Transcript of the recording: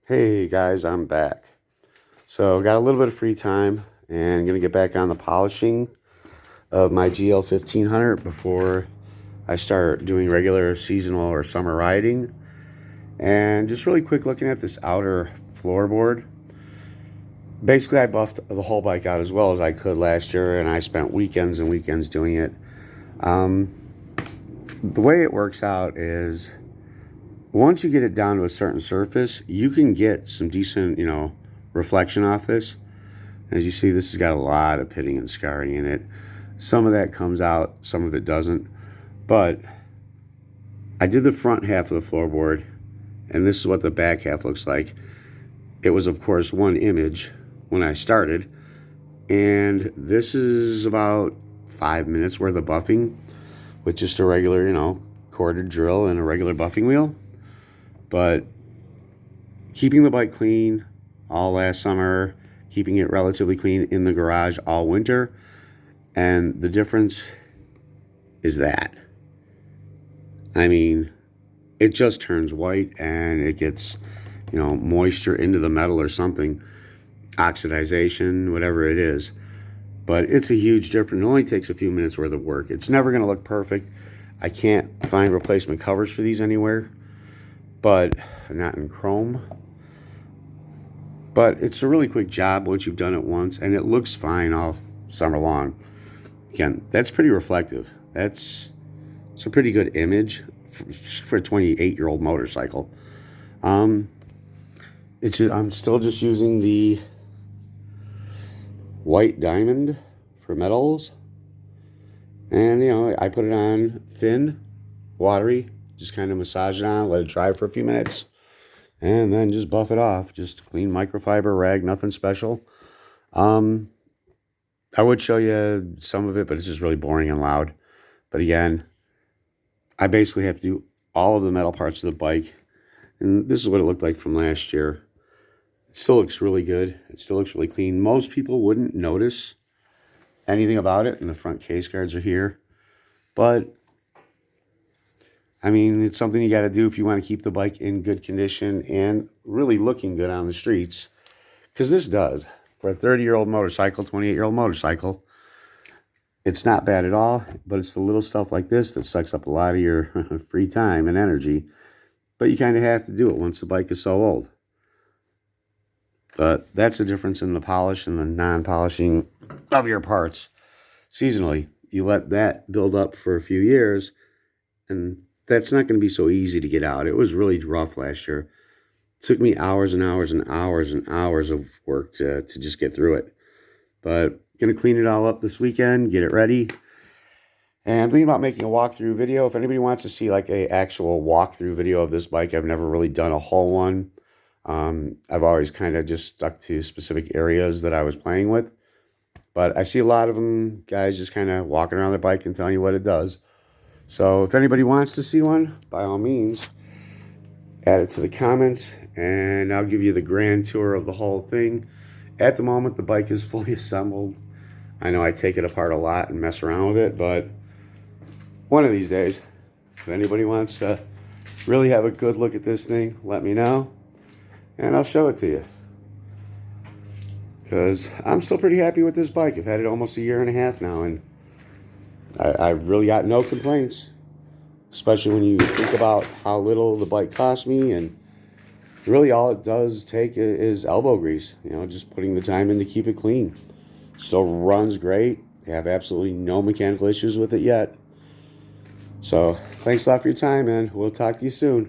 Hey guys, I'm back. So got a little bit of free time and gonna get back on the polishing of my GL 1500 before I start doing regular seasonal or summer riding. And just really quick looking at this outer floorboard. Basically, I buffed the whole bike out as well as I could last year, and I spent weekends and weekends doing it. Um, the way it works out is once you get it down to a certain surface, you can get some decent, reflection off this. As you see, this has got a lot of pitting and scarring in it. Some of that comes out, some of it doesn't. But I did the front half of the floorboard, and this is what the back half looks like. It was, of course, one image when I started, and this is about 5 minutes worth of buffing with just a regular, corded drill and a regular buffing wheel. But keeping the bike clean all last summer, keeping it relatively clean in the garage all winter, and the difference is that. I mean, it just turns white and it gets, moisture into the metal or something, oxidization, whatever it is. But it's a huge difference. It only takes a few minutes worth of work. It's never going to look perfect. I can't find replacement covers for these anywhere, but not in chrome. But it's a really quick job once you've done it once, and it looks fine all summer long. Again, that's pretty reflective. It's a pretty good image for a 28-year-old motorcycle. I'm still just using the white diamond for metals, and I put it on thin, watery, just kind of massage it on, let it dry for a few minutes, and then just buff it off. Just clean microfiber rag, nothing special. I would show you some of it, but it's just really boring and loud. But again, I basically have to do all of the metal parts of the bike, and this is what it looked like from last year. It still looks really good. It still looks really clean. Most people wouldn't notice anything about it, and the front case guards are here. But I mean, it's something you got to do if you want to keep the bike in good condition and really looking good on the streets. Because this does. For a 30-year-old motorcycle, 28-year-old motorcycle, it's not bad at all. But it's the little stuff like this that sucks up a lot of your free time and energy. But you kind of have to do it once the bike is so old. But that's the difference in the polish and the non-polishing of your parts. Seasonally, you let that build up for a few years, and that's not going to be so easy to get out. It was really rough last year. It took me hours and hours and hours and hours of work to just get through it. But going to clean it all up this weekend, get it ready. And I'm thinking about making a walkthrough video. If anybody wants to see like a actual walkthrough video of this bike, I've never really done a whole one. I've always kind of just stuck to specific areas that I was playing with. But I see a lot of them, guys, just kind of walking around their bike and telling you what it does. So if anybody wants to see one, by all means, add it to the comments, and I'll give you the grand tour of the whole thing. At the moment, the bike is fully assembled. I know I take it apart a lot and mess around with it, but one of these days, if anybody wants to really have a good look at this thing, let me know, and I'll show it to you. Because I'm still pretty happy with this bike. I've had it almost a year and a half now, and I've really got no complaints, especially when you think about how little the bike cost me, and really all it does take is elbow grease, just putting the time in to keep it clean. Still runs great. I have absolutely no mechanical issues with it yet. So thanks a lot for your time, and we'll talk to you soon.